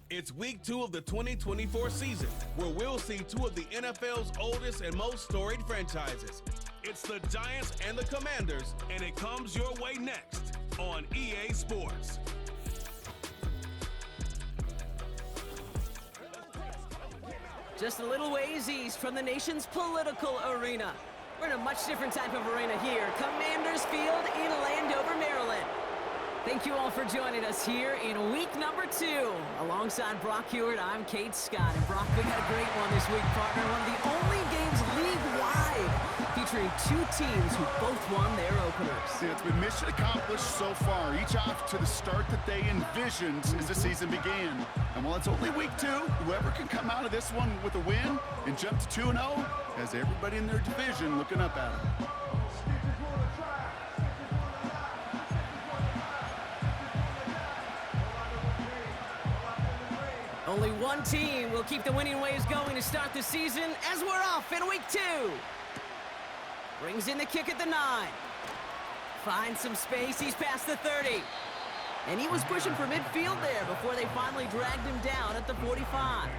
It's week 2 of the 2024 season, where we'll see two of the NFL's oldest and most storied franchises. It's the Giants and the Commanders, and it comes your way next on EA Sports. Just a little ways east from the nation's political arena. We're in a much different type of arena here, Commanders Field in Landover, Maryland. Thank you all for joining us here in week number 2. Alongside Brock Hewitt, I'm Kate Scott. And Brock, we got a great one this week, partner. One of the only games league-wide featuring two teams who both won their openers. See, it's been mission accomplished so far, each off to the start that they envisioned as the season began. And while it's only week 2, whoever can come out of this one with a win and jump to 2-0 has everybody in their division looking up at them. Only one team will keep the winning ways going to start the season as we're off in week 2. Brings in the kick at the 9. Finds some space, he's past the 30. And he was pushing for midfield there before they finally dragged him down at the 45.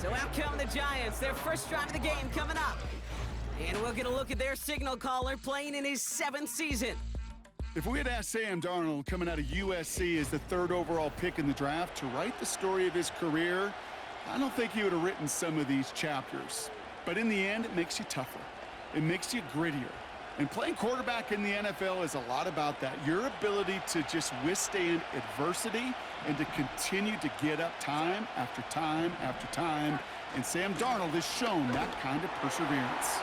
So out come the Giants, their first drive of the game coming up. And we'll get a look at their signal caller playing in his 7th season. If we had asked Sam Darnold, coming out of USC as the 3rd overall pick in the draft, to write the story of his career, I don't think he would have written some of these chapters. But in the end, it makes you tougher. It makes you grittier. And playing quarterback in the NFL is a lot about that. Your ability to just withstand adversity and to continue to get up time after time after time. And Sam Darnold has shown that kind of perseverance.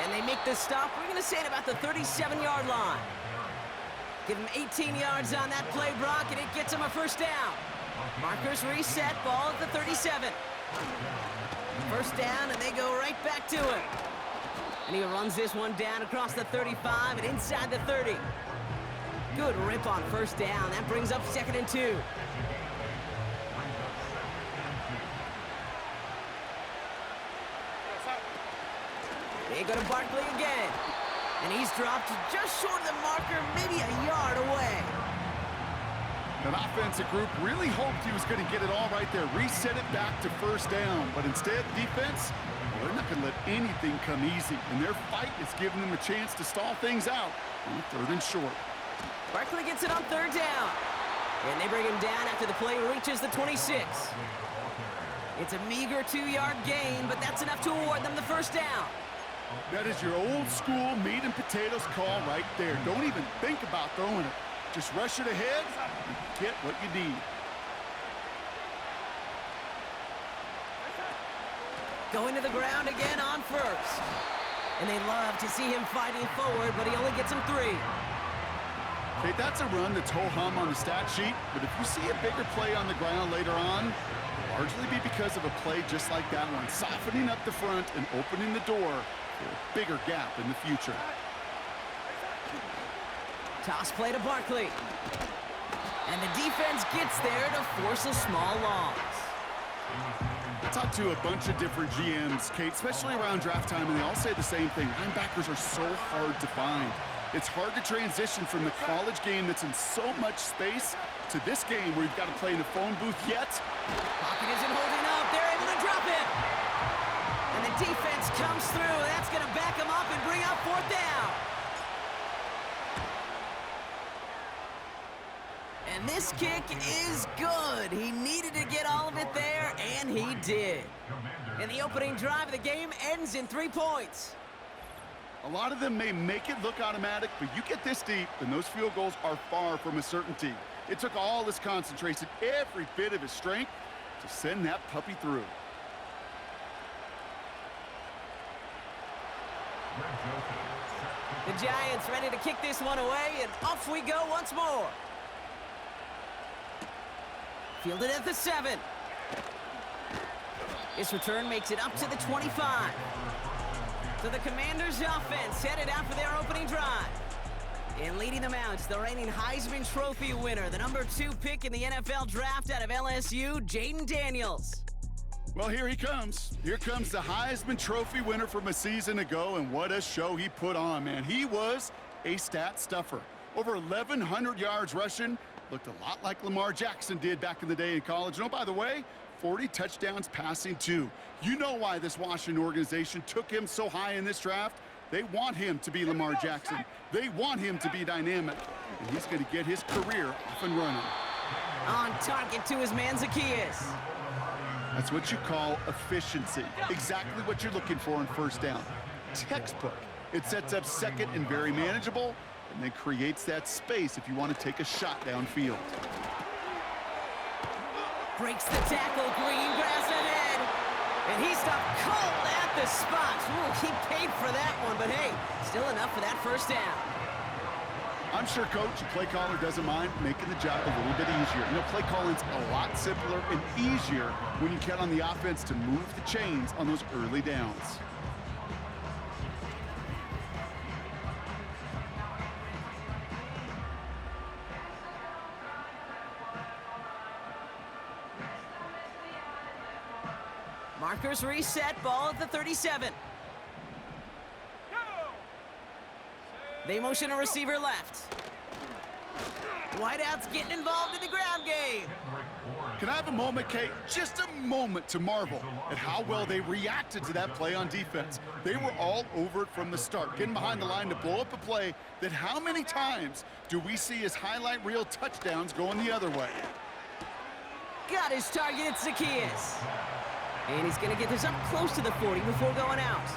And they make the stop, we're going to say, at about the 37-yard line. Give him 18 yards on that play, Brock, and it gets him a first down. Markers reset, ball at the 37. First down, and they go right back to him. And he runs this one down across the 35 and inside the 30. Good rip on first down. That brings up 2nd and 2. They go to Barkley again. And he's dropped just short of the marker, maybe a yard away. That offensive group really hoped he was going to get it all right there, reset it back to first down. But instead, defense, well, they're not going to let anything come easy. And their fight is giving them a chance to stall things out on 3rd and short. Barkley gets it on 3rd down. And they bring him down after the play reaches the 26. It's a meager 2-yard gain, but that's enough to award them the first down. That is your old school meat and potatoes call right there. Don't even think about throwing it. Just rush it ahead and get what you need. Going to the ground again on first. And they love to see him fighting forward, but he only gets him 3. Okay, that's a run that's ho-hum on the stat sheet, but if you see a bigger play on the ground later on, it'll largely be because of a play just like that one, softening up the front and opening the door for a bigger gap in the future. Toss play to Barkley. And the defense gets there to force a small loss. I talked to a bunch of different GMs, Kate, especially around draft time, and they all say the same thing. Linebackers are so hard to find. It's hard to transition from the college game that's in so much space to this game where you've got to play in a phone booth yet. Pocket isn't holding up. They're able to drop it. And the defense comes through. That's going to back them up and bring up 4th down. And this kick is good. He needed to get all of it there, and he did. And the opening drive of the game ends in 3 points. A lot of them may make it look automatic, but you get this deep, and those field goals are far from a certainty. It took all his concentration, every bit of his strength, to send that puppy through. The Giants ready to kick this one away, and off we go once more. Fielded at the 7. This return makes it up to the 25. So the Commanders' offense headed out for their opening drive. And leading them out is the reigning Heisman Trophy winner, the number 2 pick in the NFL draft out of LSU, Jaden Daniels. Well, here he comes. Here comes the Heisman Trophy winner from a season ago, and what a show he put on, man. He was a stat stuffer. Over 1,100 yards rushing. Looked a lot like Lamar Jackson did back in the day in college. And oh, by the way, 40 touchdowns passing too. You know why this Washington organization took him so high in this draft? They want him to be Lamar Jackson. They want him to be dynamic. And he's going to get his career off and running. On target to his man, Zacchaeus. That's what you call efficiency. Exactly what you're looking for in first down. Textbook. It sets up second and very manageable, and then creates that space if you want to take a shot downfield. Breaks the tackle, green grass ahead. And he stopped cold at the spot. Ooh, he paid for that one, but hey, still enough for that first down. I'm sure coach and play caller doesn't mind making the job a little bit easier. You know, play calling's a lot simpler and easier when you count on the offense to move the chains on those early downs. Markers reset, ball at the 37. They motion a receiver left. Wideout's getting involved in the ground game. Can I have a moment, Kate? Just a moment to marvel at how well they reacted to that play on defense. They were all over it from the start, getting behind the line to blow up a play that how many times do we see as highlight reel touchdowns going the other way? Got his target at Zacchaeus. And he's going to get this up close to the 40 before going out.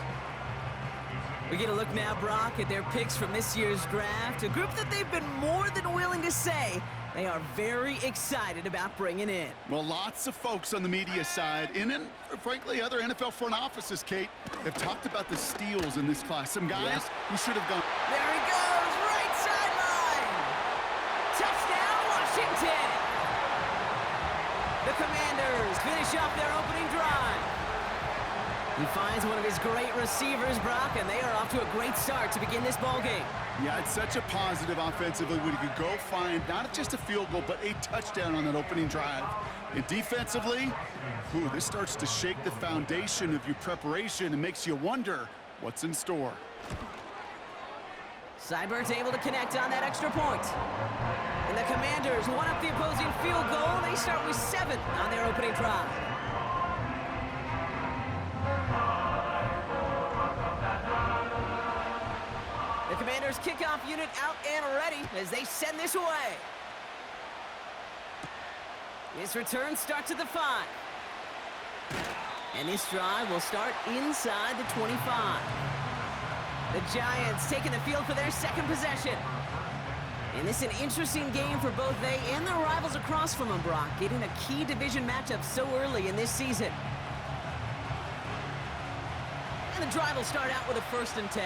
We get a look now, Brock, at their picks from this year's draft, a group that they've been more than willing to say they are very excited about bringing in. Well, lots of folks on the media side, and frankly, other NFL front offices, Kate, have talked about the steals in this class. Some guys who should have gone. There he goes, right sideline. Touchdown, Washington. The Commanders finish off their opening drive. He finds one of his great receivers, Brock, and they are off to a great start to begin this ball game. Yeah, it's such a positive offensively when you could go find not just a field goal, but a touchdown on that opening drive. And defensively, this starts to shake the foundation of your preparation and makes you wonder what's in store. Seibert's able to connect on that extra point. And the Commanders one up the opposing field goal. They start with 7 on their opening drive. The Commanders' kickoff unit out and ready as they send this away. This return starts at the 5. And this drive will start inside the 25. The Giants taking the field for their second possession. And this is an interesting game for both they and their rivals across from them, Brock, getting a key division matchup so early in this season. And the drive will start out with a 1st and 10.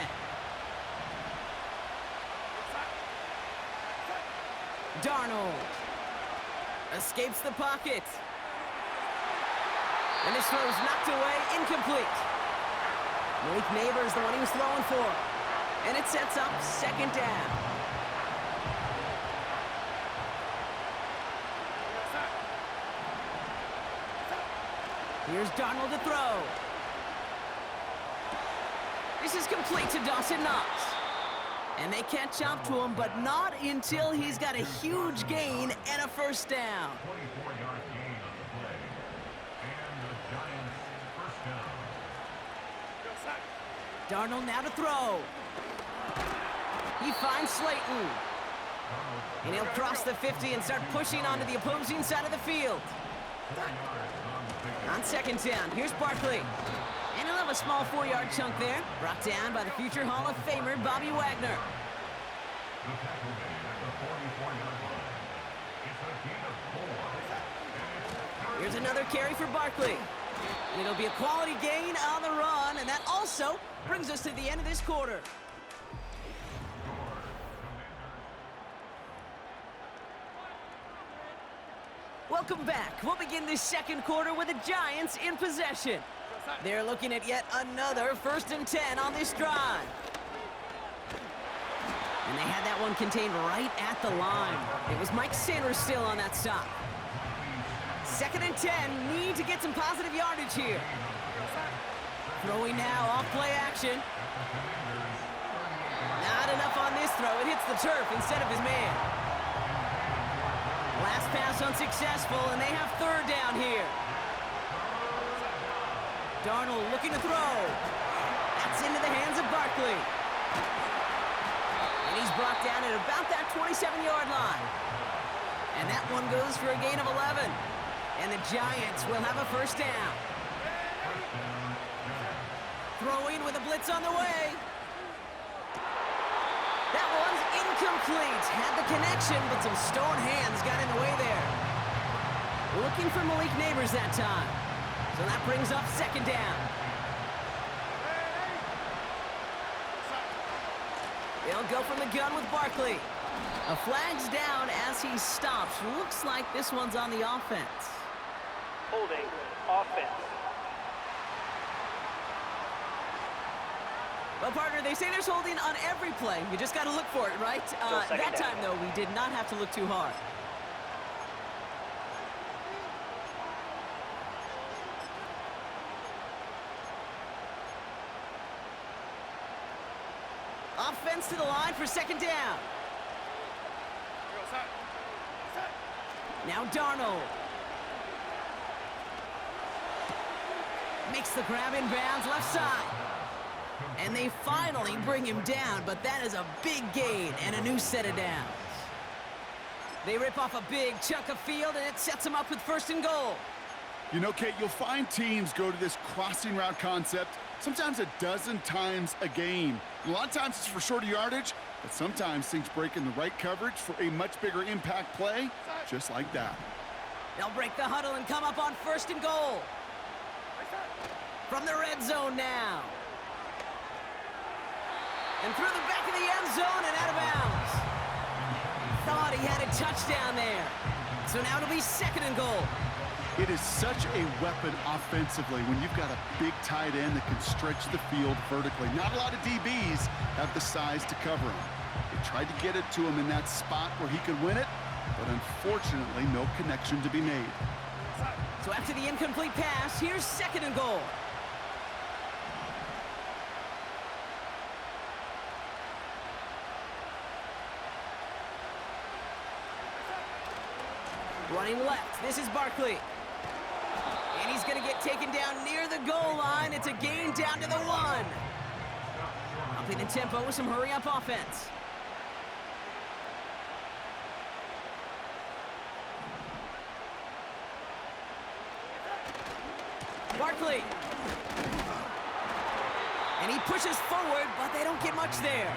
Darnold escapes the pocket. And this throw is knocked away, incomplete. Malik Neighbors, the one he was throwing for. And it sets up 2nd down. Here's Darnold to throw. This is complete to Dawson Knox. And they catch up to him, but not until he's got a huge gain and a 1st down. Darnold now to throw. He finds Slayton. And he'll cross the 50 and start pushing onto the opposing side of the field. On 2nd down, here's Barkley. And he'll have a small 4-yard chunk there, brought down by the future Hall of Famer, Bobby Wagner. Here's another carry for Barkley. And it'll be a quality gain on the run, and that also brings us to the end of this quarter. Welcome back. We'll begin this 2nd quarter with the Giants in possession. They're looking at yet another 1st and 10 on this drive. And they had that one contained right at the line. It was Mike Sanders still on that stop. 2nd and 10, need to get some positive yardage here. Throwing now, off play action. Now Not enough on this throw. It hits the turf instead of his man. Last pass unsuccessful, and they have third down here. Darnold looking to throw. That's into the hands of Barkley. And he's brought down at about that 27-yard line. And that one goes for a gain of 11. And the Giants will have a first down. Throwing with a blitz on the way. That one's incomplete. Had the connection, but some stone hands got in the way there. Looking for Malik Neighbors that time. So that brings up second down. They'll go from the gun with Barkley. A flag's down as he stops. Looks like this one's on the offense. Holding offense. Well, partner, they say there's holding on every play. You just got to look for it, right? That time, though, we did not have to look too hard. Offense to the line for second down. Now Darnold. Makes the grab in bounds left side. And they finally bring him down, but that is a big gain and a new set of downs. They rip off a big chunk of field, and it sets them up with first and goal. You know, Kate, you'll find teams go to this crossing route concept sometimes a dozen times a game. A lot of times it's for shorter yardage, but sometimes things break in the right coverage for a much bigger impact play, just like that. They'll break the huddle and come up on first and goal. From the red zone now. And through the back of the end zone and out of bounds. Thought he had a touchdown there. So now it'll be second and goal. It is such a weapon offensively when you've got a big tight end that can stretch the field vertically. Not a lot of DBs have the size to cover him. They tried to get it to him in that spot where he could win it, but unfortunately no connection to be made. So after the incomplete pass, here's second and goal. Running left, this is Barkley. And he's going to get taken down near the goal line. It's a gain down to the 1. Upping the tempo with some hurry-up offense. Barkley. And he pushes forward, but they don't get much there.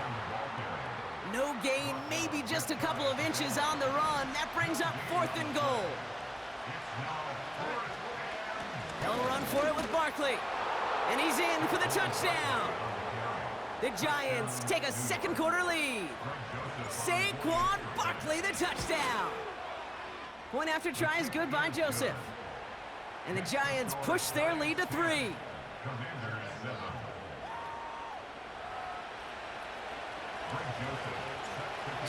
No gain, maybe just a couple of inches on the run. That brings up fourth and goal. They'll run for it with Barkley. And he's in for the touchdown. The Giants take a second quarter lead. Saquon Barkley, the touchdown. Point after try is good by Joseph. And the Giants push their lead to 3.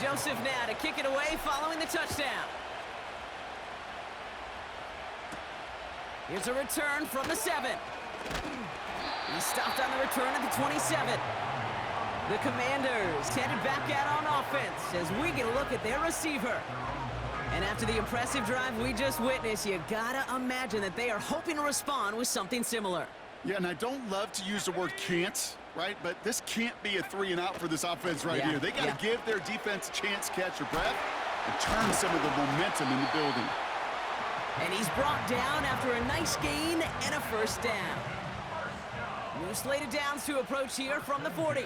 Joseph now to kick it away following the touchdown. Here's a return from the 7. He stopped on the return at the 27. The Commanders headed back out on offense as we get a look at their receiver. And after the impressive drive we just witnessed, you gotta imagine that they are hoping to respond with something similar. Yeah, and I don't love to use the word can't, right? But this can't be a 3 and out for this offense right here. They got to give their defense a chance to catch their breath and turn some of the momentum in the building. And he's brought down after a nice gain and a first down. New slated downs to approach here from the 40.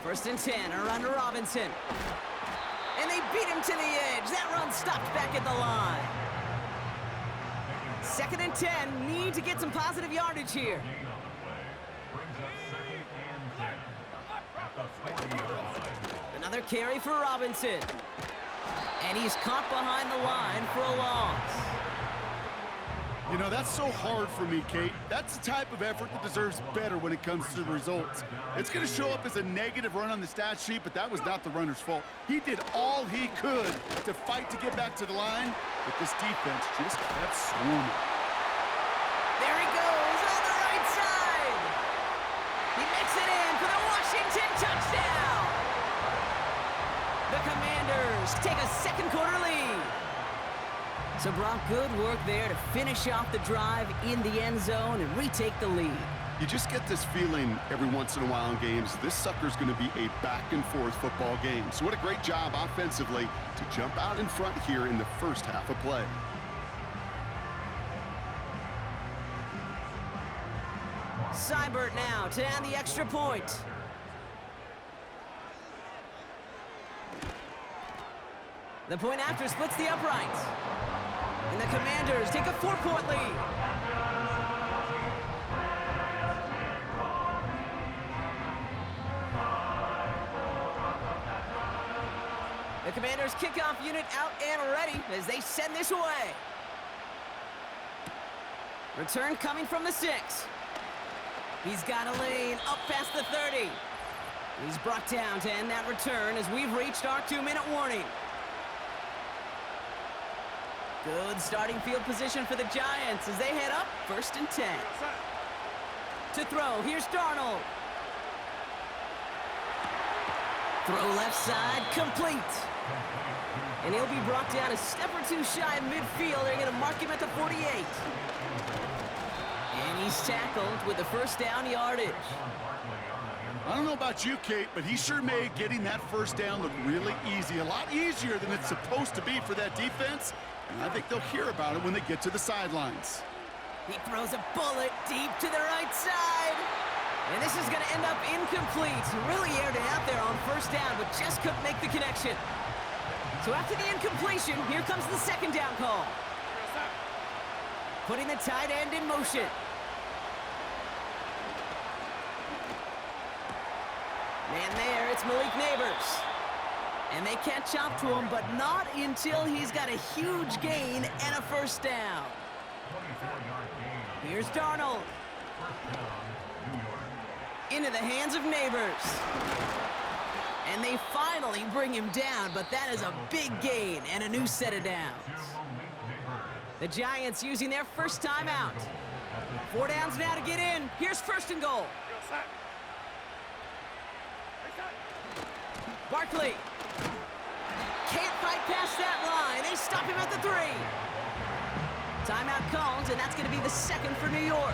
First and 10, around to Robinson. And they beat him to the edge. That run stopped back at the line. Second and 10, need to get some positive yardage here. Another carry for Robinson. And he's caught behind the line for a loss. You know, that's so hard for me, Kate. That's the type of effort that deserves better when it comes to the results. It's going to show up as a negative run on the stat sheet, but that was not the runner's fault. He did all he could to fight to get back to the line, but this defense just kept swarming. There he goes on the right side. He makes it in for the Giants take a second quarter lead. So Brock, good work there to finish off the drive in the end zone and retake the lead. You just get this feeling every once in a while in games, this sucker's going to be a back-and-forth football game. So what a great job offensively to jump out in front here in the first half of play. Seibert now to add the extra point. The point after splits the uprights. And the Commanders take a 4-point lead. The Commanders' kickoff unit out and ready as they send this away. Return coming from the 6. He's got a lane up past the 30. He's brought down to end that return as we've reached our 2-minute warning. Good starting field position for the Giants as they head up 1st and 10. To throw, here's Darnold. Throw left side, complete. And he'll be brought down a step or two shy of midfield. They're going to mark him at the 48. And he's tackled with the first down yardage. I don't know about you, Kate, but he sure made getting that first down look really easy. A lot easier than it's supposed to be for that defense. And I think they'll hear about it when they get to the sidelines. He throws a bullet deep to the right side. And this is going to end up incomplete. He really aired it out there on first down, but just couldn't make the connection. So after the incompletion, here comes the second down call. Putting the tight end in motion. Man there, it's Malik Neighbors. And they catch up to him, but not until he's got a huge gain and a first down. Here's Darnold. Into the hands of Neighbors. And they finally bring him down, but that is a big gain and a new set of downs. The Giants using their first timeout. 4 downs now to get in. Here's 1st and goal. Barkley. Can't fight past that line. They stop him at the 3. Timeout called, and that's going to be the second for New York.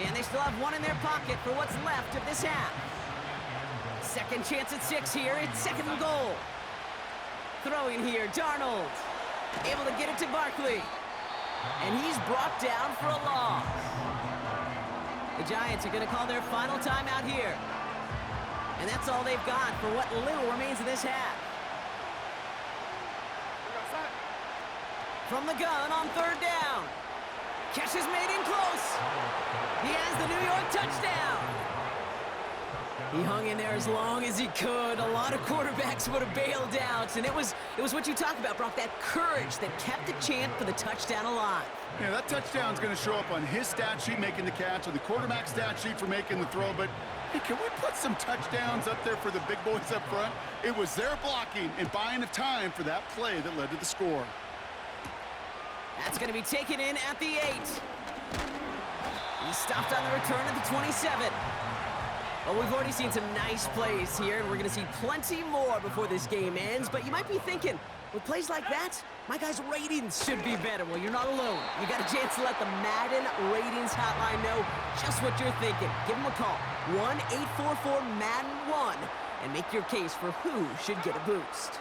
And they still have one in their pocket for what's left of this half. Second chance at 6 here. It's 2nd and goal. Throwing here, Darnold. Able to get it to Barkley. And he's brought down for a loss. The Giants are going to call their final timeout here. And that's all they've got for what little remains of this half. From the gun on 3rd down. Catch is made in close. He has the New York touchdown. He hung in there as long as he could. A lot of quarterbacks would have bailed out. And it was what you talk about, Brock, that courage that kept the chant for the touchdown alive. Yeah, that touchdown's going to show up on his stat sheet making the catch, or the quarterback stat sheet for making the throw. But, hey, can we put some touchdowns up there for the big boys up front? It was their blocking and buying of time for that play that led to the score. That's going to be taken in at the 8. He stopped on the return at the 27. Well, we've already seen some nice plays here, and we're going to see plenty more before this game ends. But you might be thinking, with plays like that, my guys' ratings should be better. Well, you're not alone. You got a chance to let the Madden Ratings Hotline know just what you're thinking. Give them a call, 1-844-MADDEN-1, and make your case for who should get a boost.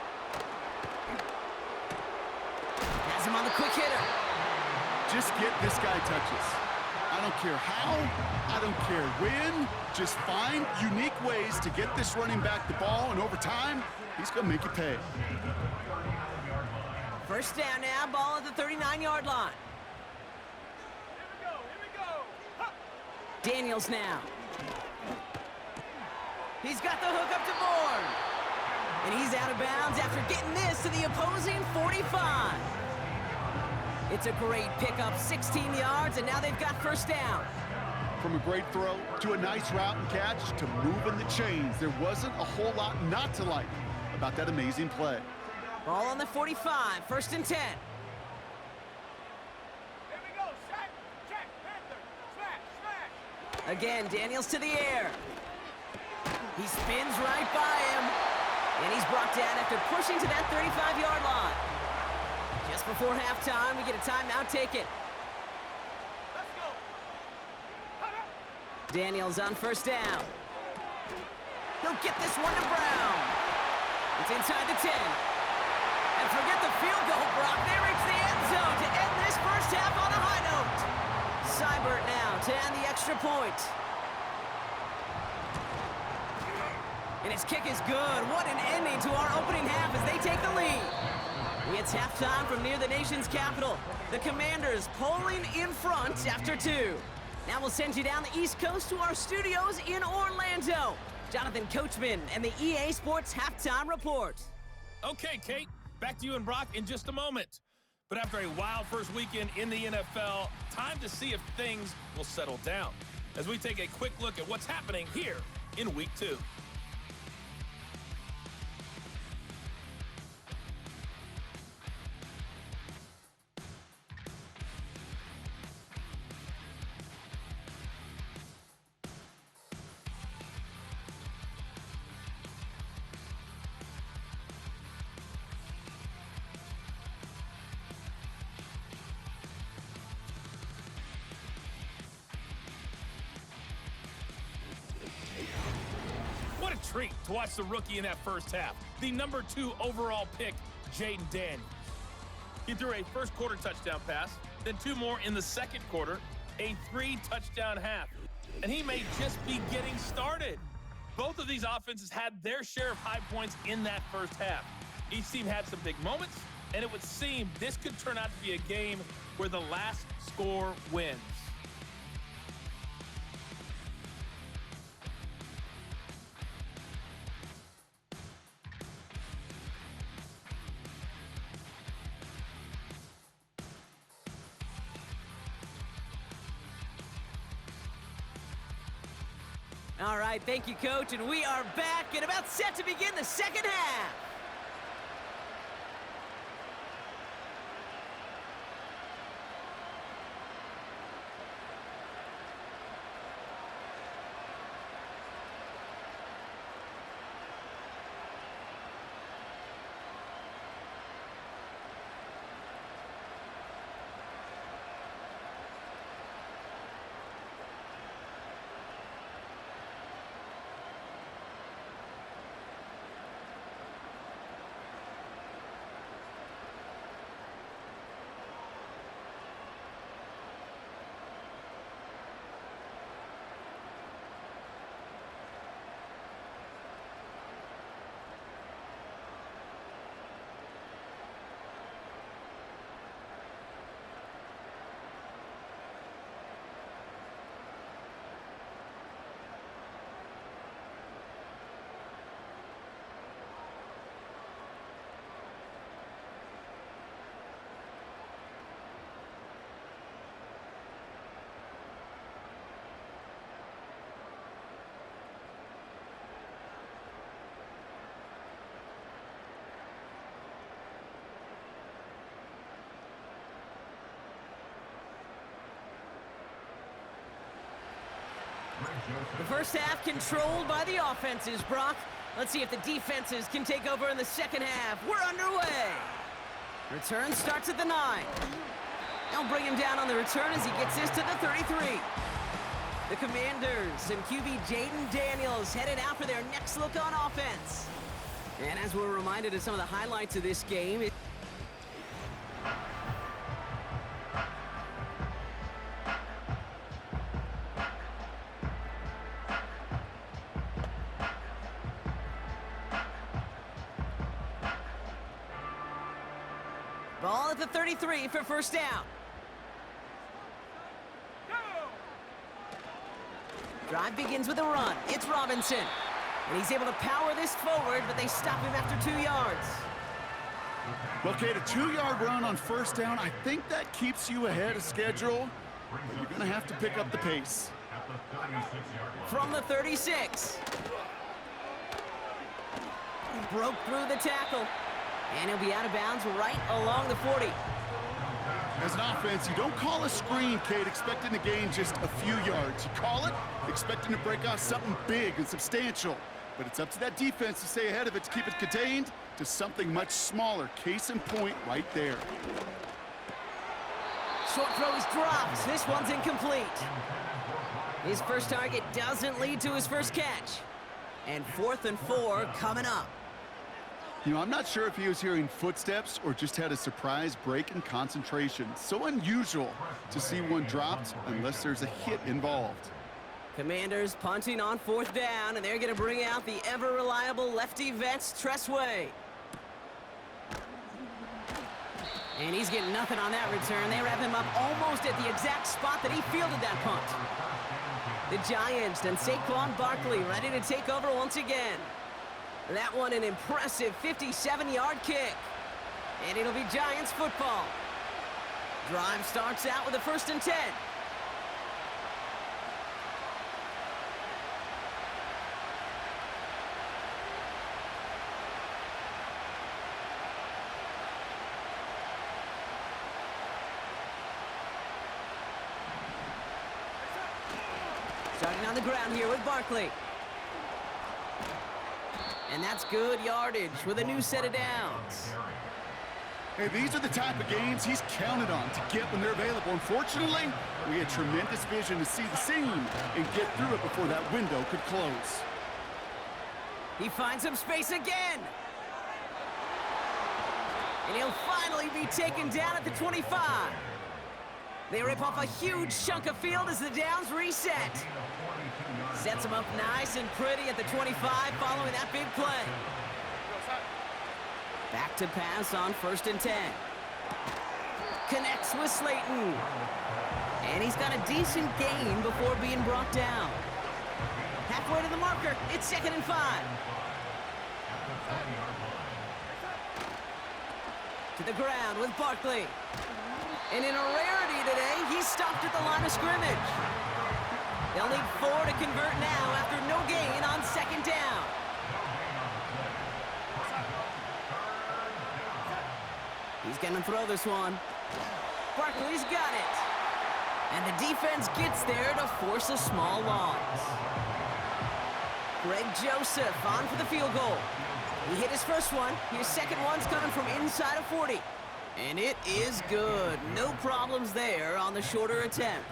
Has him on the quick hitter. Just get this guy touches. I don't care how, I don't care when, just find unique ways to get this running back the ball, and over time, he's going to make you pay. First down now, ball at the 39-yard line. Here we go. Huh. Daniels now. He's got the hook up to Bourne. And he's out of bounds after getting this to the opposing 45. It's a great pickup, 16 yards, and now they've got first down. From a great throw to a nice route and catch to moving the chains, there wasn't a whole lot not to like about that amazing play. Ball on the 45, 1st and 10. Here we go. Check. Panther. Smash. Again, Daniels to the air. He spins right by him. And he's brought down after pushing to that 35-yard line. Just before halftime, we get a timeout taken. Let's go. Daniels on first down. He'll get this one to Brown. It's inside the 10. And forget the field goal, Brock. They reach the end zone to end this first half on a high note. Seibert now to add the extra point. And his kick is good. What an ending to our opening half as they take the lead. It's halftime from near the nation's capital. The Commanders polling in front after 2. Now we'll send you down the East Coast to our studios in Orlando. Jonathan Coachman and the EA Sports Halftime Report. Okay, Kate, back to you and Brock in just a moment. But after a wild first weekend in the NFL, time to see if things will settle down as we take a quick look at what's happening here in Week 2. What a treat to watch the rookie in that first half. The number 2 overall pick, Jaden Daniels. He threw a first quarter touchdown pass, then 2 more in the second quarter, a 3-touchdown half. And he may just be getting started. Both of these offenses had their share of high points in that first half. Each team had some big moments, and it would seem this could turn out to be a game where the last score wins. All right, thank you, Coach, and we are back and about set to begin the second half. The first half controlled by the offenses, Brock. Let's see if the defenses can take over in the second half. We're underway. Return starts at the 9. They'll bring him down on the return as he gets this to the 33. The Commanders and QB Jaden Daniels headed out for their next look on offense. And as we're reminded of some of the highlights of this game, ball at the 33 for first down. Drive begins with a run. It's Robinson. And he's able to power this forward, but they stop him after 2 yards. Well, Kate, a 2-yard run on first down, I think that keeps you ahead of schedule. But you're going to have to pick up the pace. From the 36. Broke through the tackle. And he'll be out of bounds right along the 40. As an offense, you don't call a screen, Kate, expecting to gain just a few yards. You call it expecting to break off something big and substantial. but it's up to that defense to stay ahead of it, to keep it contained to something much smaller. Case in point right there. Short throw is dropped. This one's incomplete. His first target doesn't lead to his first catch. And 4th and 4 coming up. You know, I'm not sure if he was hearing footsteps or just had a surprise break in concentration. So unusual to see one dropped unless there's a hit involved. Commanders punting on 4th down, and they're going to bring out the ever-reliable lefty vets, Tressway. And he's getting nothing on that return. They wrap him up almost at the exact spot that he fielded that punt. The Giants and Saquon Barkley ready to take over once again. That one an impressive 57-yard kick. And it'll be Giants football. Drive starts out with a 1st and 10. Starting on the ground here with Barkley. And that's good yardage with a new set of downs. Hey, these are the type of games he's counted on to get when they're available. Unfortunately, we had tremendous vision to see the seam and get through it before that window could close. He finds some space again. And he'll finally be taken down at the 25. They rip off a huge chunk of field as the downs reset. Sets him up nice and pretty at the 25 following that big play. Back to pass on 1st and 10. Connects with Slayton. And he's got a decent gain before being brought down. Halfway to the marker, it's 2nd and 5. To the ground with Barkley. And in a rarity today, he's stopped at the line of scrimmage. They'll need 4 to convert now after no gain on 2nd down. He's going to throw this one. Barkley's got it. And the defense gets there to force a small loss. Greg Joseph on for the field goal. He hit his first one. His second one's coming from inside of 40. And it is good. No problems there on the shorter attempt.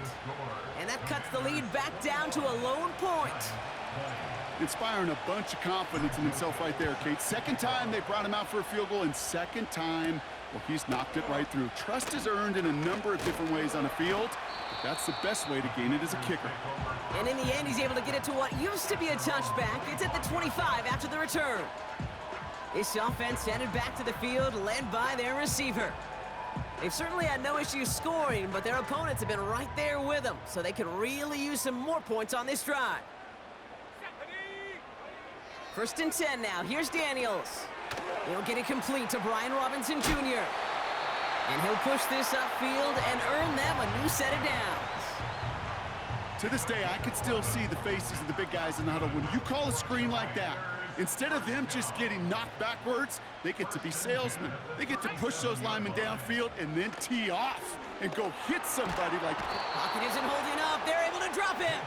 And that cuts the lead back down to a lone point. Inspiring a bunch of confidence in himself right there, Kate. 2nd time they brought him out for a field goal, and 2nd time, well, he's knocked it right through. Trust is earned in a number of different ways on the field, but that's the best way to gain it as a kicker. And in the end, he's able to get it to what used to be a touchback. It's at the 25 after the return. This offense headed back to the field, led by their receiver. They've certainly had no issues scoring, but their opponents have been right there with them, so they could really use some more points on this drive. 1st and 10 now. Here's Daniels. He'll get it complete to Brian Robinson Jr. And he'll push this upfield and earn them a new set of downs. To this day, I could still see the faces of the big guys in the huddle. When you call a screen like that, instead of them just getting knocked backwards, they get to be salesmen. They get to push those linemen downfield and then tee off and go hit somebody like... Pocket isn't holding up. They're able to drop him.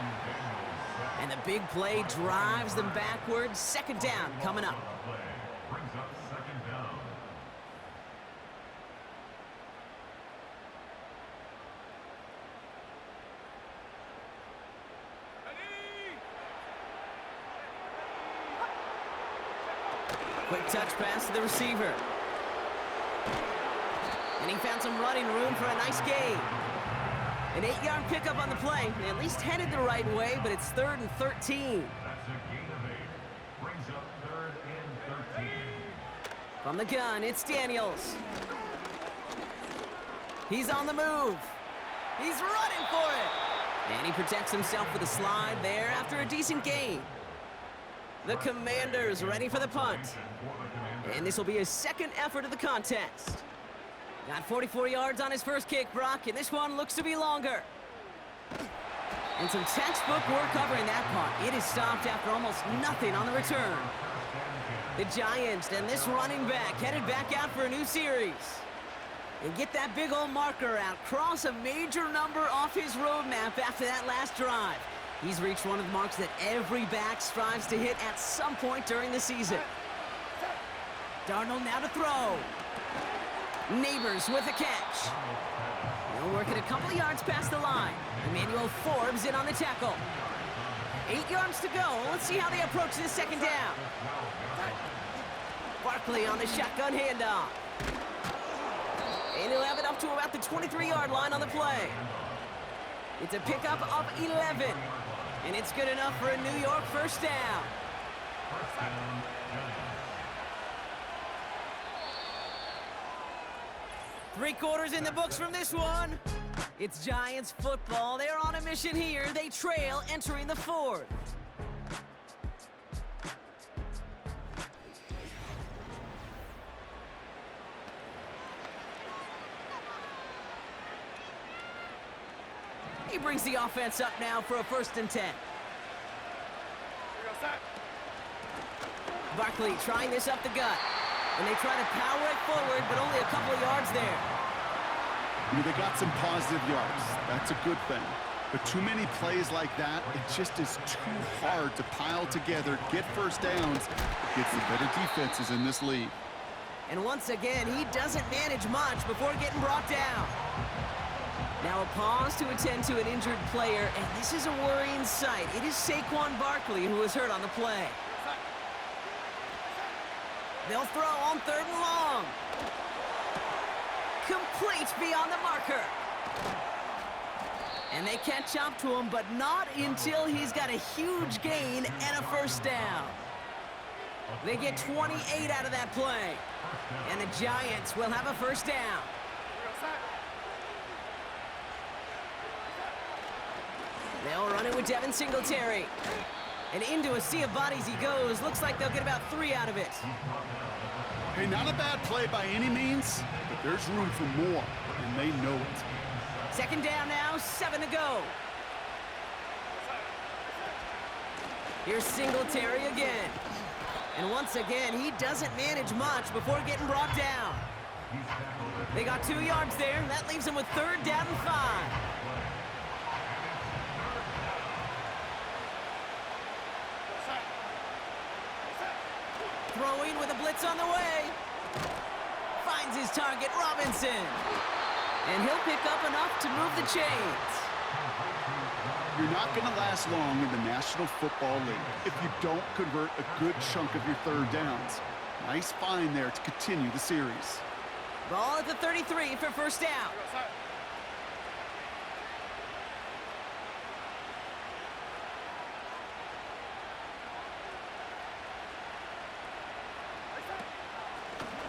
And the big play drives them backwards. 2nd down coming up. Quick touch pass to the receiver. And he found some running room for a nice gain. An 8-yard pickup on the play. At least headed the right way, but it's 3rd and 13. From the gun, it's Daniels. He's on the move. He's running for it. And he protects himself with a slide there after a decent gain. The Commanders ready for the punt. And this will be his 2nd effort of the contest. Got 44 yards on his first kick, Brock, and this one looks to be longer. And some textbook work covering that punt. It is stopped after almost nothing on the return. The Giants and this running back headed back out for a new series. And get that big old marker out. Cross a major number off his roadmap after that last drive. He's reached one of the marks that every back strives to hit at some point during the season. Darnold now to throw. Neighbors with a catch. He'll work it a couple of yards past the line. Emmanuel Forbes in on the tackle. 8 yards to go. Let's see how they approach this second down. Barkley on the shotgun handoff. And he'll have it up to about the 23-yard line on the play. It's a pickup of 11. And it's good enough for a New York first down. Three quarters in the books from this one. It's Giants football. They're on a mission here. They trail entering the fourth. He brings the offense up now for a 1st and 10. Barkley trying this up the gut. And they try to power it forward, but only a couple of yards there. They got some positive yards. That's a good thing. But too many plays like that, it just is too hard to pile together, get first downs against the better defenses in this league. And once again, he doesn't manage much before getting brought down. Now a pause to attend to an injured player, and this is a worrying sight. It is Saquon Barkley who was hurt on the play. They'll throw on 3rd and long. Complete beyond the marker. And they catch up to him, but not until he's got a huge gain and a 1st down. They get 28 out of that play. And the Giants will have a 1st down. They'll run it with Devin Singletary. And into a sea of bodies he goes. Looks like they'll get about 3 out of it. Hey, not a bad play by any means, but there's room for more, and they know it. 2nd down now, 7 to go. Here's Singletary again. And once again, he doesn't manage much before getting brought down. They got 2 yards there. That leaves them with 3rd down and 5. Throwing with a blitz on the way. Finds his target, Robinson. And he'll pick up enough to move the chains. You're not going to last long in the National Football League if you don't convert a good chunk of your 3rd downs. Nice find there to continue the series. Ball at the 33 for 1st down.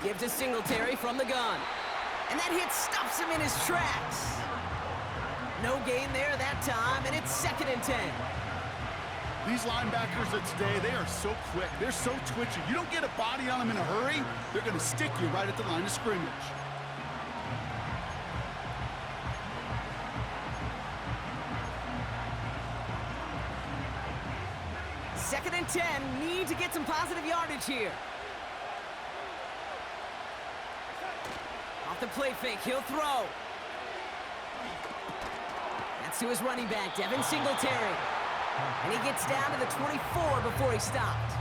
Give to Singletary from the gun. And that hit stops him in his tracks. No gain there that time, and it's 2nd and 10. These linebackers of today, they are so quick. They're so twitchy. You don't get a body on them in a hurry, they're going to stick you right at the line of scrimmage. Second and 10, need to get some positive yardage here. Off the play fake, he'll throw. That's to his running back, Devin Singletary. And he gets down to the 24 before he stopped.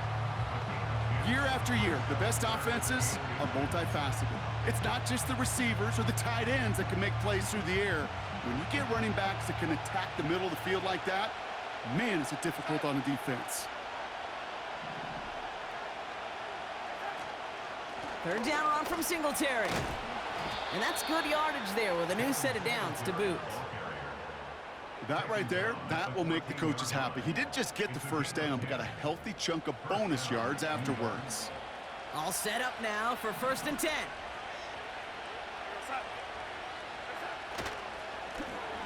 Year after year, the best offenses are multifaceted. It's not just the receivers or the tight ends that can make plays through the air. When you get running backs that can attack the middle of the field like that, man, is it difficult on a defense. 3rd down run from Singletary. And that's good yardage there with a new set of downs to boot. That right there, that will make the coaches happy. He didn't just get the 1st down, but got a healthy chunk of bonus yards afterwards. All set up now for 1st and 10.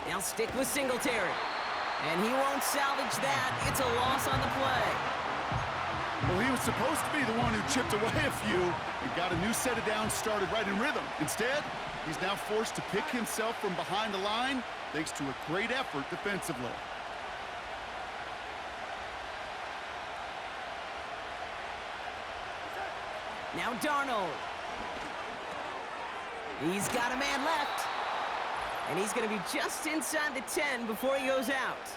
Now stick with Singletary. And he won't salvage that. It's a loss on the play. Well, he was supposed to be the one who chipped away a few and got a new set of downs started right in rhythm. Instead, he's now forced to pick himself from behind the line thanks to a great effort defensively. Now Darnold. He's got a man left. And he's going to be just inside the 10 before he goes out.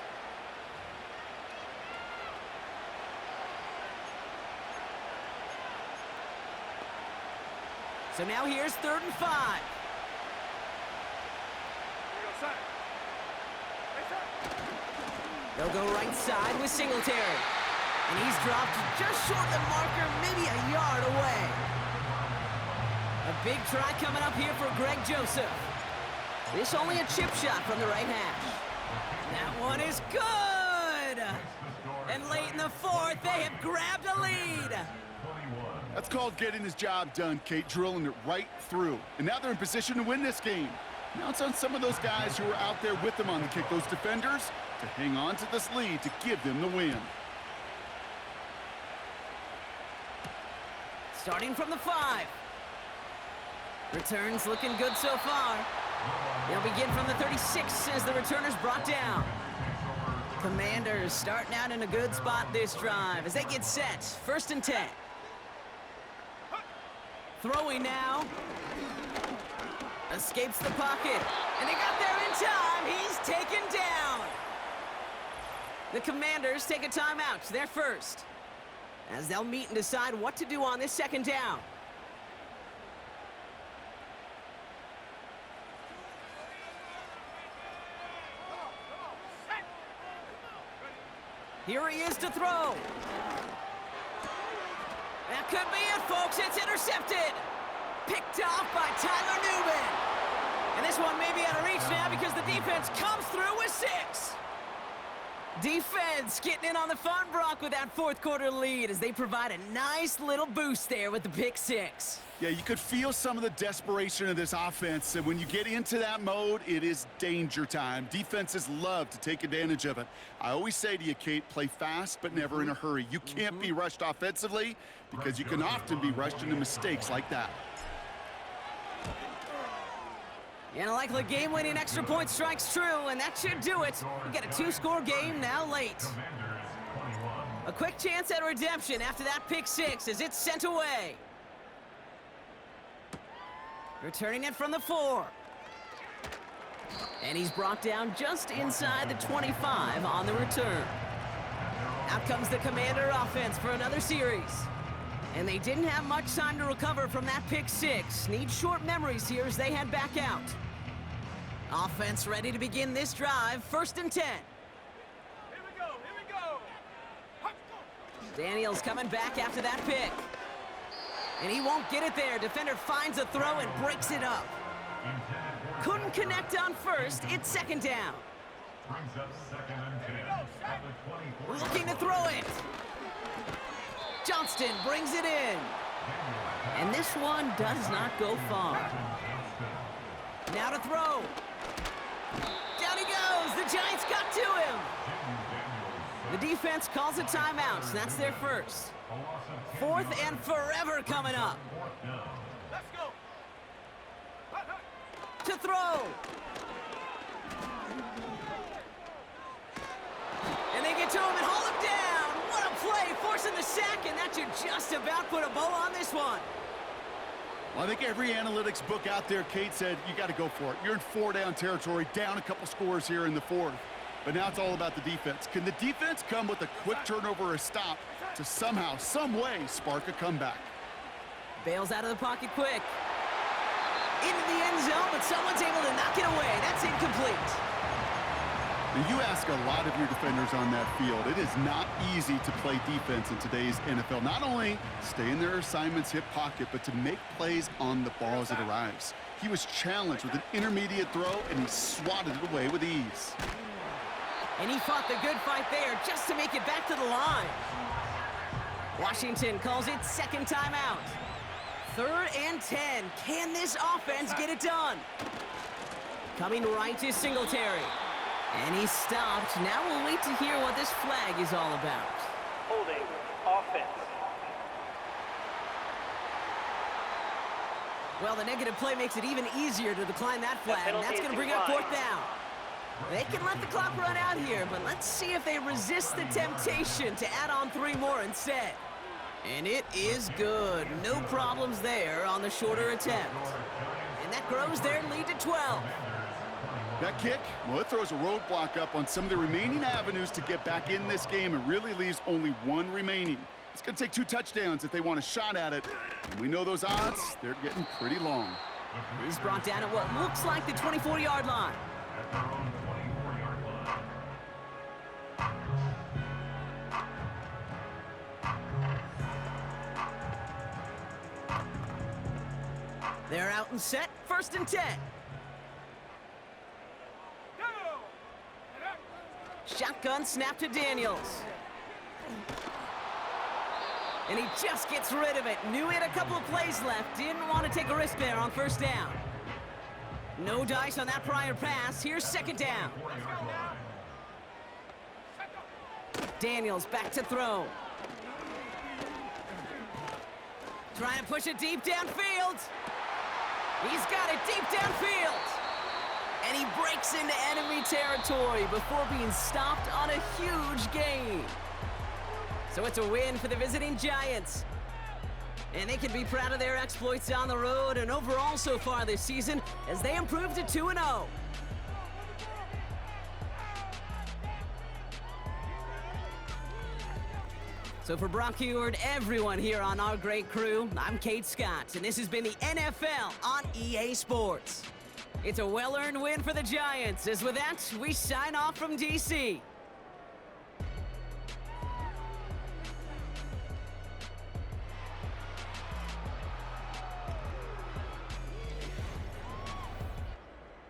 So now here's 3rd and 5. They'll go right side with Singletary. And he's dropped just short of the marker, maybe a yard away. A big try coming up here for Greg Joseph. This only a chip shot from the right hash. That one is good! And late in the 4th, they have grabbed a lead. That's called getting his job done, Kate, drilling it right through. And now they're in position to win this game. Now it's on some of those guys who are out there with them on the kick, those defenders, to hang on to this lead to give them the win. Starting from the 5. Returns looking good so far. They'll begin from the 36 as the returner's brought down. Commanders starting out in a good spot this drive as they get set. 1st and 10. Throwing now. Escapes the pocket. And they got there in time. He's taken down. The Commanders take a timeout. They're first, as they'll meet and decide what to do on this 2nd down. Here he is to throw. That could be it, folks. It's intercepted. Picked off by Tyler Newman. And this one may be out of reach now because the defense comes through with 6. Defense getting in on the fun, Brock, with that 4th quarter lead as they provide a nice little boost there with the pick 6. Yeah, you could feel some of the desperation of this offense, and when you get into that mode, it is danger time. Defenses love to take advantage of it. I always say to you, Kate, play fast but never in a hurry. You can't be rushed offensively because you can often be rushed into mistakes like that. And a likely game-winning extra point strikes true, and that should do it. We get a 2-score game now late. A quick chance at redemption after that pick 6 as it's sent away. Returning it from the 4. And he's brought down just inside the 25 on the return. Out comes the Commander offense for another series. And they didn't have much time to recover from that pick 6. Need short memories here as they head back out. Offense ready to begin this drive. 1st and 10. Here we go, here we go. Daniels coming back after that pick. And he won't get it there. Defender finds a throw and breaks it up. Couldn't connect on 1st. It's 2nd down. Looking to throw it. Johnston brings it in. And this one does not go far. Now to throw. Down he goes. The Giants got to him. The defense calls a timeout. That's their first. 4th and forever coming up. Let's go. To throw. And they get to him and haul him down. What a play, forcing the sack, and that should just about put a bow on this one. Well, I think every analytics book out there, Kate, said you got to go for it. You're in 4-down territory, down a couple scores here in the 4th. But now it's all about the defense. Can the defense come with a quick turnover or a stop to somehow, some way, spark a comeback? Bails out of the pocket quick. Into the end zone, but someone's able to knock it away. That's incomplete. Now, you ask a lot of your defenders on that field. It is not easy to play defense in today's NFL. Not only stay in their assignment's hip pocket, but to make plays on the ball as it arrives. He was challenged with an intermediate throw, and he swatted it away with ease. And he fought the good fight there just to make it back to the line. Washington calls it 2nd timeout. 3rd and 10. Can this offense get it done? Coming right to Singletary. And he stopped. Now we'll wait to hear what this flag is all about. Holding offense. Well, the negative play makes it even easier to decline that flag. And that's going to bring up 4th down. They can let the clock run out here, but let's see if they resist the temptation to add on 3 more instead. And it is good. No problems there on the shorter attempt. And that grows their lead to 12. That kick, well, it throws a roadblock up on some of the remaining avenues to get back in this game and really leaves only one remaining. It's going to take 2 touchdowns if they want a shot at it. And we know those odds, they're getting pretty long. He's brought down at what looks like the 24-yard line. They're out and set, 1st and 10. Shotgun snap to Daniels. And he just gets rid of it. Knew he had a couple of plays left. Didn't want to take a risk there on 1st down. No dice on that prior pass. Here's 2nd down. Daniels back to throw. Trying to push it deep downfield. He's got it deep downfield. And he breaks into enemy territory before being stopped on a huge gain. So it's a win for the visiting Giants. And they can be proud of their exploits on the road and overall so far this season as they improve to 2-0. So for Brock Heward, everyone here on our great crew, I'm Kate Scott, and this has been the NFL on EA Sports. It's a well-earned win for the Giants, as with that, we sign off from DC.